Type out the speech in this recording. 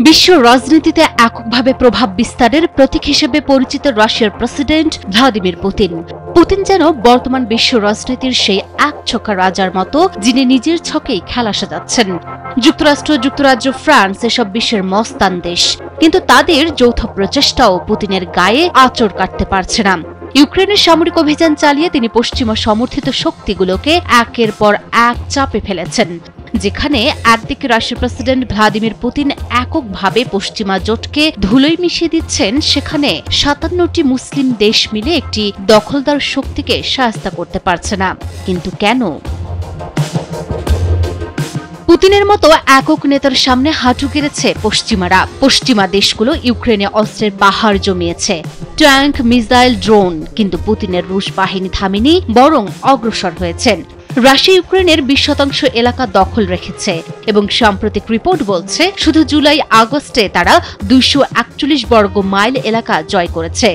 বিশ্ব রাজনীতিতে এককভাবে প্রভাব বিস্তারের প্রতীক হিসেবে পরিচিত রাশিয়ার প্রেসিডেন্ট ভ্লাদিমির পুতিন। পুতিন যেন বর্তমান বিশ্ব রাজনীতির সেই একছক্কা রাজার মতো, যিনি নিজের ছকেই খেলা সাজাচ্ছেন। যুক্তরাষ্ট্র, যুক্তরাজ্য, ফ্রান্স এসব বিশ্বের মস্তান দেশ, কিন্তু তাদের যৌথ প্রচেষ্টাও পুতিনের গায়ে আঁচড় কাটতে পারছে না। ইউক্রেনের সামরিক অভিযান চালিয়ে তিনি পশ্চিমা সমর্থিত শক্তিগুলোকে একের পর এক চাপে ফেলেছেন। যেখানে একদিকে রাশিয়ার প্রেসিডেন্ট ভ্লাদিমির পুতিন এককভাবে পশ্চিমা জোটকে ধুলোয় মিশিয়ে দিচ্ছেন, সেখানে ৫৭টি মুসলিম দেশ মিলে একটি দখলদার শক্তিকে শায়েস্তা করতে পারছে না। কিন্তু কেন? পুতিনের মতো একক নেতার সামনে হাঁটু গেড়েছে পশ্চিমারা। পশ্চিমা দেশগুলো ইউক্রেনে অস্ত্রের পাহাড় জমিয়েছে, ট্যাঙ্ক, মিসাইল, ড্রোন, কিন্তু পুতিনের রুশ বাহিনী থামেনি, বরং অগ্রসর হয়েছেন। রাশিয়া ইউক্রেনের ২০% এলাকা দখল রেখেছে এবং সাম্প্রতিক রিপোর্ট বলছে শুধু জুলাই আগস্টে তারা ২৪১ বর্গ মাইল এলাকা জয় করেছে।